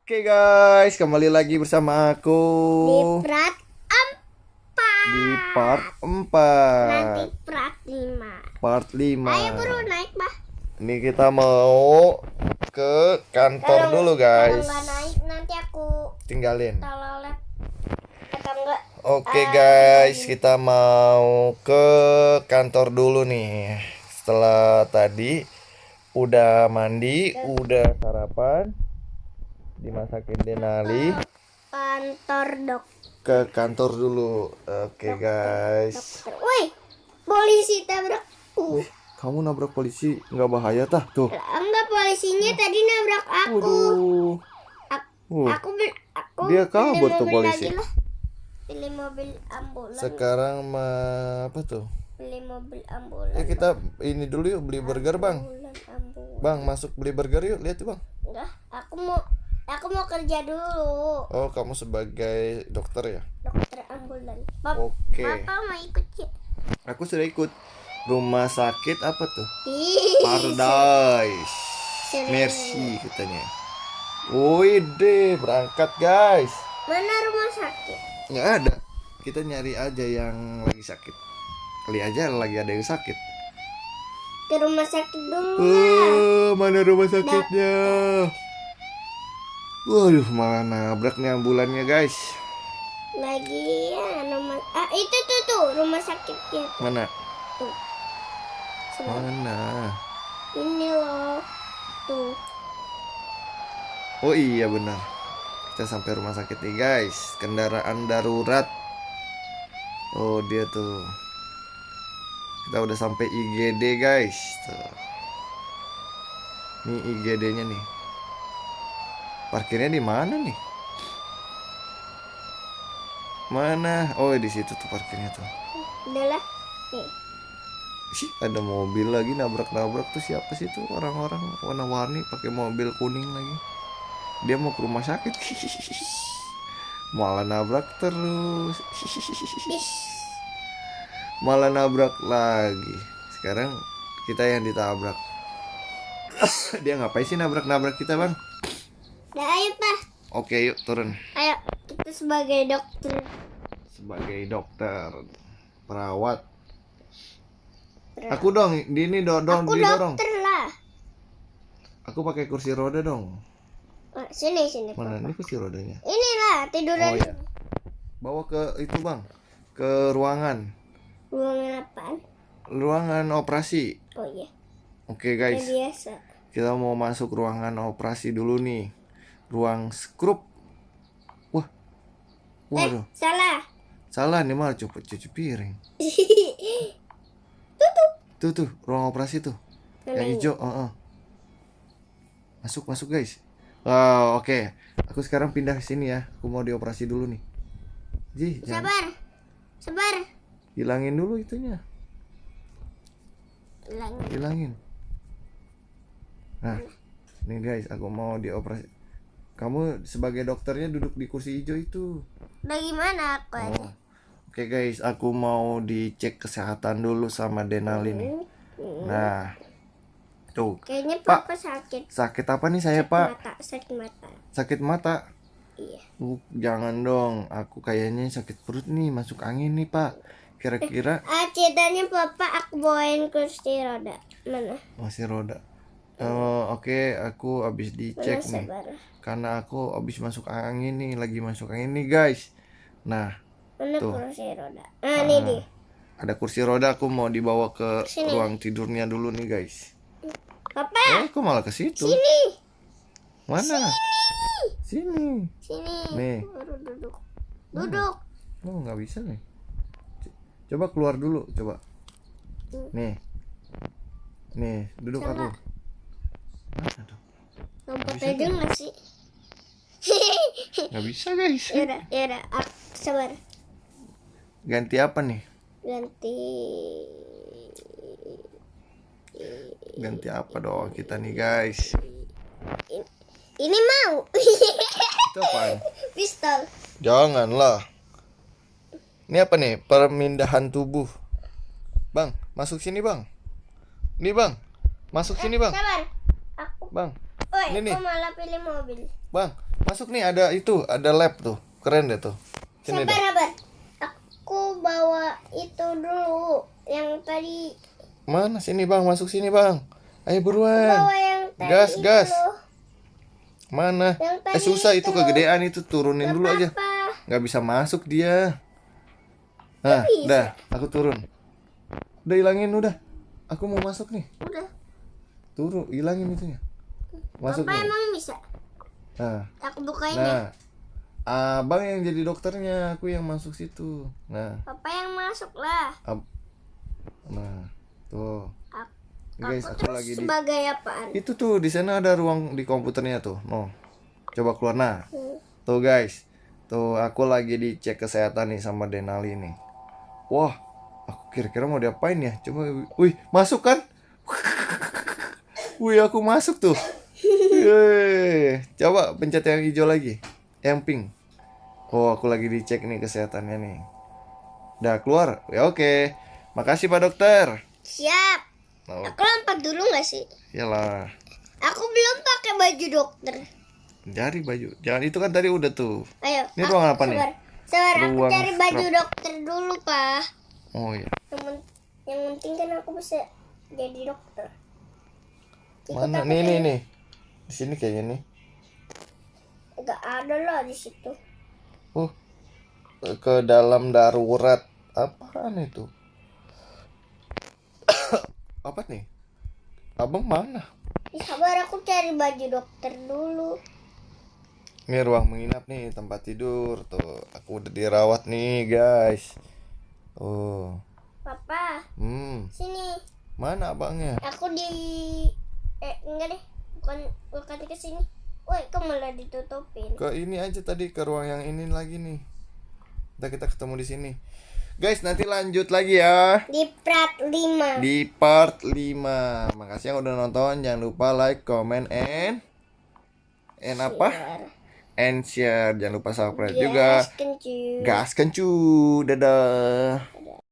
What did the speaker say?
Oke guys, kembali lagi bersama aku Di part 4. Nanti part 5. Ayo buru naik bah. Ini kita mau ke kantor dulu guys. Kalau nggak naik nanti aku Tinggalin. telolet. Atau enggak? Oke guys, kita mau ke kantor dulu nih. Setelah tadi udah mandi, udah sarapan, dimasakin Denali. Kantor dok. Ke kantor dulu. Oke guys. Dokter. Woi, polisi tabrak. Kamu nabrak polisi nggak bahaya tah tuh? Enggak, polisinya tadi nabrak aku. Waduh. Aku Dia kabur pilih tuh mobil polisi. lagi lah. Pilih mobil ambulan. Sekarang apa tuh? Pilih mobil ambulan. Ya kita ini dulu yuk beli burger bang. Ambulan. Bang masuk beli burger yuk, lihat tuh bang. Enggak, aku mau kerja dulu. Oh kamu sebagai dokter ya? Dokter ambulan. Oke. Papa mau ikut ya? Aku sudah ikut. Rumah sakit apa tuh? Ih, Paradise. seru. Mercy katanya. Wih deh, berangkat guys. Mana rumah sakit? Nggak ada. Kita nyari aja yang lagi sakit. Kali aja lagi ada yang sakit. Ke rumah sakit dulu lah. Mana rumah sakitnya? Waduh, malah nabrak nih ambulannya guys. Lagi ya rumah. Itu tuh rumah sakitnya. Mana? Tuh. Sebelah. Mana? Ini loh. Tuh. Oh iya benar. Kita sampai rumah sakit nih guys. Kendaraan darurat. Oh dia tuh. Kita udah sampai IGD guys. Tuh. Ini IGD-nya nih. Parkirnya di mana nih? Mana? Oh di situ tuh parkirnya tuh. Udahlah. Nih. Sih ada mobil lagi nabrak-nabrak tuh siapa sih tuh orang-orang warna-warni pakai mobil kuning lagi. Dia mau ke rumah sakit. Malah nabrak terus. Malah nabrak lagi. Sekarang kita yang ditabrak. Dia ngapain sih nabrak-nabrak kita bang? Udah ayo pak. Oke yuk turun. Ayo kita sebagai dokter. Sebagai dokter, perawat. Aku dong, ini dong, Aku didorong. dokter lah. Aku pakai kursi roda dong. Sini Mana Papa. ini kursi rodanya? Inilah tiduran. Oh iya. Bawa ke itu bang, ke ruangan. Ruangan apaan? Ruangan operasi. Oh iya. Oke Kayak guys, biasa. kita mau masuk ruangan operasi dulu nih. Ruang skrup. Wah, waduh, Salah. salah nih malah coba cuci piring. Tuh, ruang operasi tuh. Yang hijau, Masuk guys. Oh, oke. Aku sekarang pindah ke sini ya. Aku mau dioperasi dulu nih. Sabar. Hilangin dulu itunya. Hilang. Hilangin. Nah, nih guys, aku mau dioperasi. Kamu sebagai dokternya duduk di kursi hijau itu. Bagaimana aku aja? Oh. Oke guys, aku mau dicek kesehatan dulu sama Denali nih. Nah, tuh. Kayaknya Pak, Papa sakit. Sakit apa nih saya Pak? Sakit mata. Sakit mata. Iya. Jangan dong, aku kayaknya sakit perut nih, masuk angin nih Pak. Kira-kira Ceritanya Papa aku bawain kursi roda. Mana? masih roda. Oke, aku habis dicek Mana nih. sabar. Karena aku habis masuk angin nih, lagi masuk angin nih guys. Nah, Mana tuh. kursi roda? Ini dia. ada kursi roda, aku mau dibawa ke Sini. ruang tidurnya dulu nih guys. Papa, Kok malah ke situ? sini. Mana? Sini. Sini. Nih. Baru duduk. Duduk. Oh, nggak bisa nih. Coba keluar dulu, coba. Nih. Nih, duduk Coba. aku. Mana tuh? Lompat bisa aja nggak sih? Nggak bisa guys. Yaudah. Sabar. Ganti apa nih? Ganti apa dong kita nih guys? Ini mau. Itu apaan? Pistol. Janganlah. Ini apa nih? Pemindahan tubuh. Bang, masuk sini bang. Nih bang, masuk sini bang. Sabar. Aku. Bang, Woi, Woi, Ini nih. kok malah pilih mobil? Bang, masuk nih, ada itu, ada lab tuh. Keren deh tuh. Sini Sabar, deh. sabar. Aku bawa itu dulu. Yang tadi. Mana sini bang, masuk sini bang. Ayo buruan. Bawa yang tadi Gas, itu gas. loh. Mana? Yang tadi Susah itu itu. kegedean itu, turunin Gak dulu aja. apa-apa. Nggak bisa masuk dia. Nah, bisa. dah, aku turun. Udah hilangin udah. Aku mau masuk nih. Udah. Turun, hilangin itunya. Masuk Papa nih. emang bisa? Nah, Aku bukain ya. nah. Abang yang jadi dokternya, aku yang masuk situ. Nah, Papa yang masuk lah. nah, tuh. Aku, Guys, aku aku terus lagi di sebagai apaan? itu tuh di sana ada ruang di komputernya tuh. No. Coba keluar nah. Hmm. Tuh guys. Tuh aku lagi dicek kesehatan nih sama Denali nih. Wah, aku kira-kira mau diapain ya? Coba wih, masuk kan? Wih, aku masuk tuh. Yeay. Coba pencet yang hijau lagi. Yang pink. Oh, aku lagi dicek nih kesehatannya nih. Udah keluar. Ya oke. Makasih Pak Dokter. Siap. Oh, Aku lompat dulu nggak sih? iyalah. Aku belum pakai baju dokter. Cari baju. Jangan itu kan tadi udah tuh. Ayo. Ini ruangan apa nih? Sabar, aku Ruang cari baju scrub. dokter dulu, Pak. Oh iya. Yang penting kan aku bisa jadi dokter. Ikut Mana? aku Nih sini. nih. Di sini kayaknya nih. Gak ada lah di situ. Oh, ke dalam darurat. Apaan itu? Apa nih? Abang mana? Sabar, aku cari baju dokter dulu. Ini ruang menginap nih, tempat tidur. Tuh, aku udah dirawat nih, guys. Oh. Papa, sini. Mana abangnya? Aku di enggak deh. Bukan ke sini. Woi, kok malah ditutupin? Ke ini aja tadi, ke ruang yang ini lagi nih. Kita ketemu di sini. Guys, nanti lanjut lagi ya Di prat 5. di part 5. Makasih yang udah nonton. Jangan lupa like, comment, and apa? And share. Jangan lupa subscribe juga. Gas kencur. Gas kencu. Dadah.